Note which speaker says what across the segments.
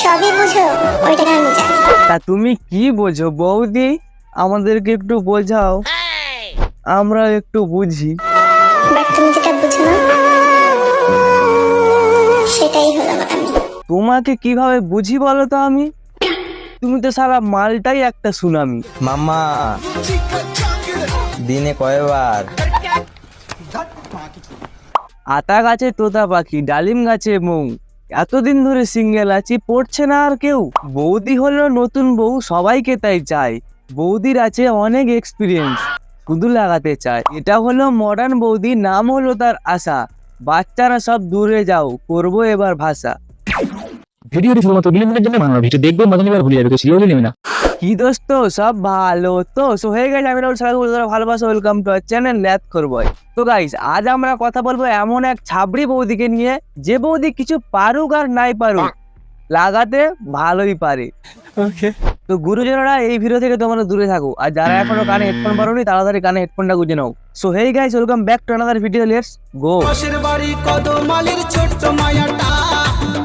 Speaker 1: সবই বুঝো, ওইটাকে আমি জানি।
Speaker 2: তা তুমি কি বোঝো বৌদি? আমাদেরকে একটু বোঝাও, আমরা একটু বুঝি।
Speaker 1: বাট তুমি যেটা বুঝো না সেটাই হলো আমি।
Speaker 2: তোমাকে কিভাবে বুঝি বলো তো আমি? তুমি তো সারা মালটাই একটা সুনামি।
Speaker 3: মাম্মা দিনে কয়বার?
Speaker 2: আতা গাছে তোতা পাখি, ডালিম গাছে মৌ, এতদিন ধরে সিঙ্গেল আছি, পড়ছে না আর কেউ। বৌদি হলো নতুন বউ, সবাইকে তাই চাই। বৌদির আছে অনেক এক্সপিরিয়েন্স, শুধু লাগাতে চায়। এটা হলো মডার্ন বৌদি, নাম হলো তার আশা। বাচ্চারা সব দূরে যাও, করবো এবার ভাষা।
Speaker 4: ভিডিওটি শুধুমাত্র বিনোদনের জন্য বানানো, ভিডিও দেখবো মজা নেবার ভুলে যাবে, কেউ সিরিয়াসলি নেবে না।
Speaker 2: কি দোস্ত, সব ভালো তো? সো হয়ে গেছে, আমি সবাই ভালোবাসা, ওয়েলকাম টু আওয়ার চ্যানেল ল্যাথ করবই। তো গাইস, আজ আমরা কথা বলবো এমন এক ছাবড়ি বৌদিকে নিয়ে, যে বৌদি কিছু পারুক আর নাই পারুক, লাগাতে ভালোই পারে। ওকে, তো গুরুজনরা এই ভিডিও থেকে তোমরা দূরে থাকো, আর যারা এখনো কানে হেডফোন পারোনি তাড়াতাড়ি কানে হেডফোনটা গুঁজে নাও। So hey guys, welcome back to another video, let's go.
Speaker 5: পাশের বাড়ি কদমালির ছোট্ট মায়াটা,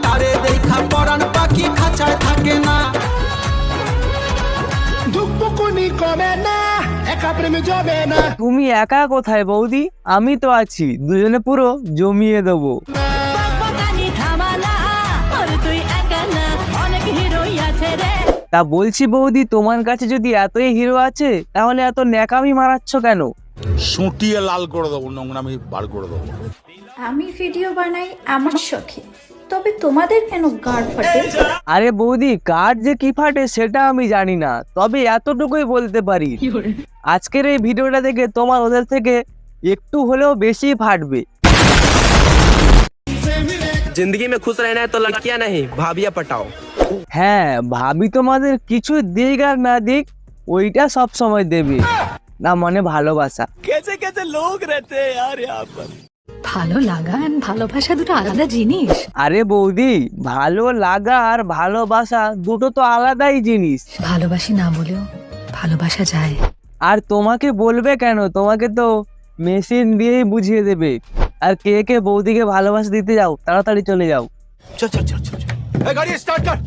Speaker 5: তারে দেখা পরাণ পাখি খাঁচায় থাকে না। ধুকপুকুনি কমে না, একা প্রেমে জমে না।
Speaker 2: তুমি একা কোথায় বৌদি? আমি তো আছি, দুজনে পুরো জমিয়ে দেবো। তা বলছি বৌদি, তোমার কাছে যদি এতই হিরো আছে, তাহলে এত ন্যাকামি মারাচ্ছ কেন?
Speaker 6: সুটিয়ে লাল করে দেবো, নোংরামি বার করে দেবো।
Speaker 7: আমি ভিডিও বানাই আমার শখে, তবে তোমাদের কেন গাড় ফাটে?
Speaker 2: আরে বৌদি, কার যে কি ফাটে সেটা আমি জানি না, তবে এতটুকুই বলতে পারি, আজকের এই ভিডিওটা দেখে তোমার ওদের থেকে একটু হলেও বেশি ফাটবে।
Speaker 8: जिंदगी में खुश रहना है तो लड़कियां नहीं भाभियां पटाओ।
Speaker 2: হ্যাঁ, ভাবি তোমাদের কিছু দিক আর না দিক, ওইটা সব সময় দেবে না, মানে ভালোবাসা।
Speaker 5: कैसे कैसे लोग रहते हैं यार यहाँ पर।
Speaker 7: ভালো লাগা আর ভালোবাসা দুটো আলাদা জিনিস।
Speaker 2: আরে বৌদি, ভালো লাগা আর ভালোবাসা দুটো তো আলাদাই জিনিস।
Speaker 7: ভালোবাসি না বলেও ভালোবাসা যায়।
Speaker 2: আর তোমাকে বলবে কেন? তোমাকে তো মেশিন দিয়েই বুঝিয়ে দেবে। আর কে কে বৌদিকে ভালোবাসা দিতে যাও, তাড়াতাড়ি চলে যাও।
Speaker 6: চল চল চল চল, এই গাড়ি স্টার্ট কর।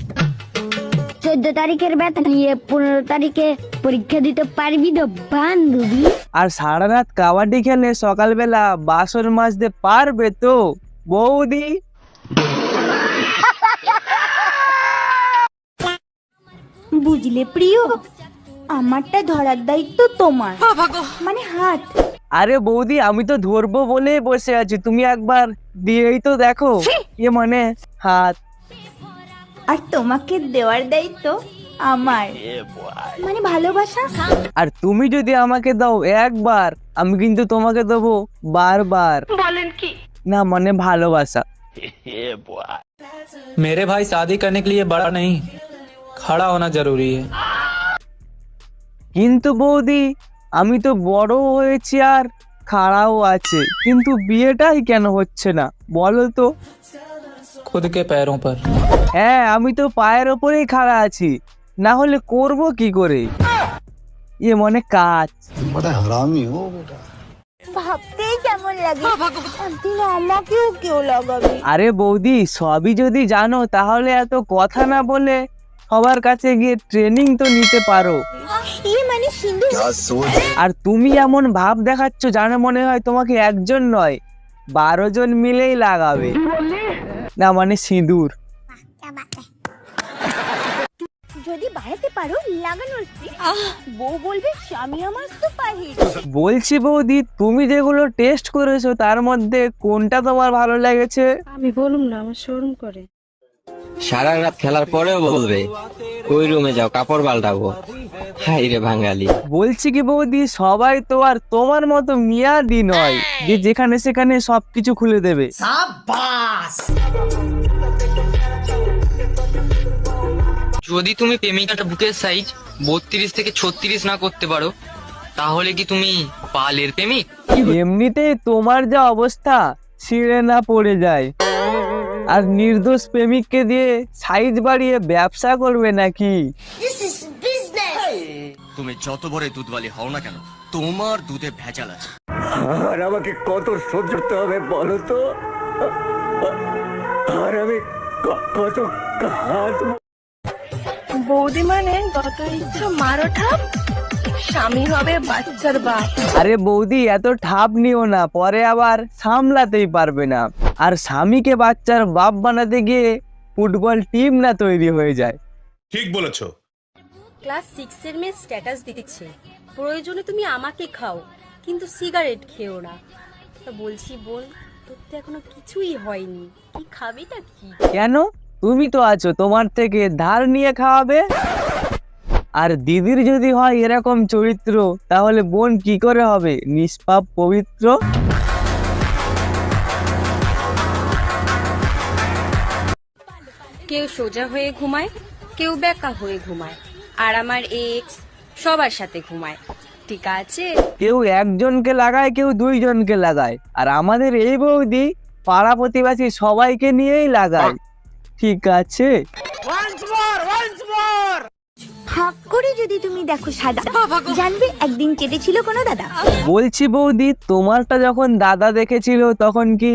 Speaker 1: 14 তারিখের বেতন নিয়ে 15 তারিখে পরীক্ষা দিতে পারবি তো বান্ধবী?
Speaker 2: আর সারা রাত কাবাডি খেলে সকালবেলা বাসর মাজতে পারবে তো বৌদি?
Speaker 9: বুঝলে প্রিয়, আমারটা ধরার দায়িত্ব তোমার, মানে হাত।
Speaker 2: আরে বৌদি, আমি তো ধরবো বলে বসে আছি, তুমি একবার দিয়েই তো দেখো। মানে হাত।
Speaker 9: আর তোমাকে দেওয়ার দায়িত্ব আমার, মানে ভালোবাসা।
Speaker 2: আর তুমি যদি আমাকে দাও একবার, আমি কিন্তু তোমাকে দেবো বারবার। বলেন কি? না, মানে ভালোবাসা।
Speaker 8: मेरे भाई शादी करने के लिए बड़ा नहीं खड़ा होना जरूरी है।
Speaker 2: কিন্তু বৌদি, আমি তো বড় হয়েছি আর খাড়াও আছে, কিন্তু বিয়েটাই কেন হচ্ছে না বলো তো?
Speaker 8: खुद के पैरों पर।
Speaker 2: হ্যাঁ, আমি তো পায়ের ওপরেই খাড়া আছি, না হলে করব কি করে? মানে কাজ।
Speaker 9: ভাবতেই কেমন লাগে, একদিন আমাকেও কেউ লাগাবে।
Speaker 2: আরে বৌদি, সবই যদি জানো তাহলে এত কথা না বলে সবার কাছে গিয়ে ট্রেনিং তো নিতে পারো।
Speaker 9: মানে সিন্ধু।
Speaker 2: আর তুমি এমন ভাব দেখাচ্ছ জানো মনে হয় তোমাকে একজন নয় 12 জন মিলেই লাগাবে। না, মানে সিঁদুর।
Speaker 9: যদি বাড়াতে পারো লাগানোর বউ বলবে স্বামী আমার সুপারহিট।
Speaker 2: বলছি বৌদি, তুমি যেগুলো টেস্ট করেছো তার মধ্যে কোনটা তোমার ভালো লেগেছে?
Speaker 9: আমি বলুম না, আমার শরম করে।
Speaker 3: সারা রাত খেলার পরেও বলবে ওই রুমে যাও, কাপড় পাল্টাবো। হাই রে বাঙালি।
Speaker 2: বলছি কি বৌদি, সবাই তো আর তোমার মতো মিয়াদি নয় যে যেখানে সেখানে সবকিছু খুলে দেবে।
Speaker 10: যদি তুমি প্রেমিকাটা বুকের সাইজ 32 থেকে 36 না করতে পারো, তাহলে কি তুমি পালের প্রেমিক?
Speaker 2: এমনিতেই তোমার যা অবস্থা, ছিঁড়ে না পড়ে যায়। আর নির্দোষ প্রেমিককে দিয়ে সাইজ বাড়িয়ে ব্যবসা করবে নাকি?
Speaker 5: তুমি যত বড় দুধওয়ালি হও না কেন, তোমার দুধে ভেজাল আছে।
Speaker 4: আর আমাকে কত সহ্য করতে হবে বলো তো? আর আমি কত
Speaker 9: বৌদি মানে যত ইচ্ছা মারো ঠাপ, স্বামী হবে বাচ্চার বাপ।
Speaker 2: আরে বৌদি এত ঠাপ নিও না, পরে আবার সামলাতেই পারবে না। আর স্বামীকে বাচ্চার বাপ বানাতে গিয়ে ফুটবল টিম না তৈরি হয়ে যায়।
Speaker 6: ঠিক বলেছো।
Speaker 9: ক্লাস 6 এর মেয়ে স্ট্যাটাস দিচ্ছে, প্রয়োজনে তুমি আমাকে খাও কিন্তু সিগারেট খেও না। তা বলছি বোন, তোর তো এখনো কিছুই হয়নি, কি খাবিটা কি?
Speaker 2: কেন? তুমি তো আছো, তোমার থেকে ধার নিয়ে খাওয়াবে। আর দিদির যদি হয় এরকম চরিত্র, তাহলে বোন কি করে হবে নিষ্পাপ পবিত্র?
Speaker 9: কেউ সোজা হয়ে ঘুমায়, কেউ বেকা হয়ে ঘুমায়, আর আমার এক্স সবার সাথে ঘুমায়। ঠিক আছে,
Speaker 2: কেউ একজনকে লাগায়, কেউ দুইজনকে লাগায়, আর আমাদের এই বৌদি পাড়া প্রতিবেশী সবাইকে নিয়েই লাগায়। ঠিক আছে।
Speaker 9: হাক করে যদি তুমি দেখো সাদা, জানবে একদিন কেটেছিল কোনো দাদা।
Speaker 2: বলছি বৌদি, তোমারটা যখন দাদা দেখেছিল তখন কি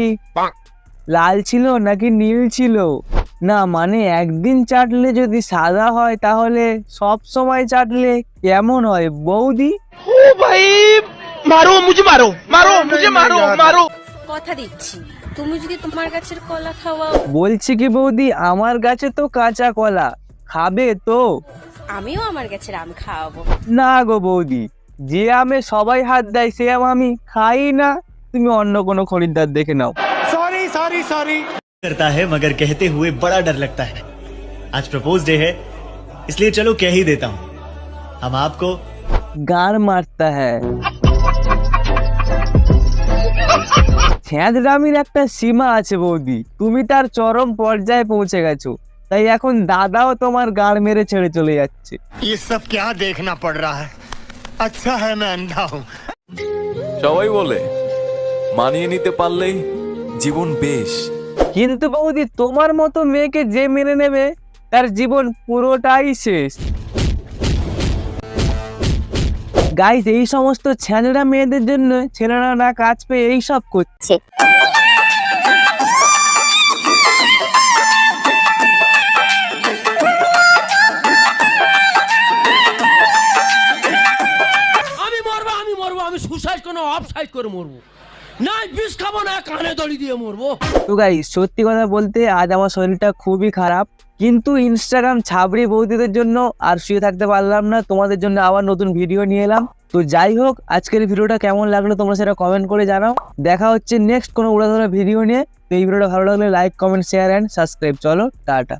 Speaker 2: লাল ছিল নাকি নীল ছিল? না মানে একদিন চাটলে যদি সাদা হয় তাহলে সব সময় চাটলে কেমন হয় বৌদি?
Speaker 9: কথা দিচ্ছি, তুমি যদি তোমার গাছের কলা খাওয়াও,
Speaker 2: বলছি কি বৌদি, আমার গাছে তো কাঁচা কলা, খাবে তো?
Speaker 9: আমিও আমার গাছের আম খাওয়াবো।
Speaker 2: না গো বৌদি, যে আমে সবাই হাত দেয় সে আম আমি খাই না, তুমি অন্য কোনো খরিদ্দার দেখে নাও।
Speaker 5: करता है मगर कहते हुए बड़ा डर लगता है। आज प्रपोज डे है, इसलिए चलो कह ही देता हूँ, हम आपको
Speaker 2: গান মারতা হ্যাঁ। ছ্যাঁদরামির একটা সীমা আছে বৌদি, তুমি তার চরম পর্যায়ে পৌঁছে গেছো, তাই এখন দাদাও তোমার গাড় মেরে ছেড়ে চলে যাচ্ছে।
Speaker 5: ये सब क्या देखना पड़ रहा है? अच्छा है मैं अंधा हूँ।
Speaker 11: সবাই বলে মানিয়ে নিতে পারলেই জীবন বেশ।
Speaker 2: কিন্তু বৌদি তোমার মতো মেয়েকে যে মেনে নেবে তার জীবন পুরোটাই শেষ। গাইস, এই সমস্ত ছেলেরা মেয়েদের জন্য ছেলেরা না কাজ পেয়ে এইসব করছে।
Speaker 5: আমি মরবো, আমি সুসাইড কোনো অফসাইড করে মরবো, না বিষ খাবো না কানে দড়ি দিয়ে মরবো।
Speaker 2: তো গাইস, সত্যি কথা বলতে আজ আমার শরীরটা খুবই খারাপ, কিন্তু ইনস্টাগ্রাম ছাবড়ি বৌদিদের জন্য আর শুয়ে থাকতে পারলাম না, তোমাদের জন্য আবার নতুন ভিডিও নিয়ে এলাম। তো যাই হোক, আজকের ভিডিওটা কেমন লাগলো তোমরা সেটা কমেন্ট করে জানাও। দেখা হচ্ছে নেক্সট কোনো উড়াধরা ভিডিও নিয়ে। তো এই ভিডিওটা ভালো লাগলে like, comment, share and subscribe. চলো টাটা।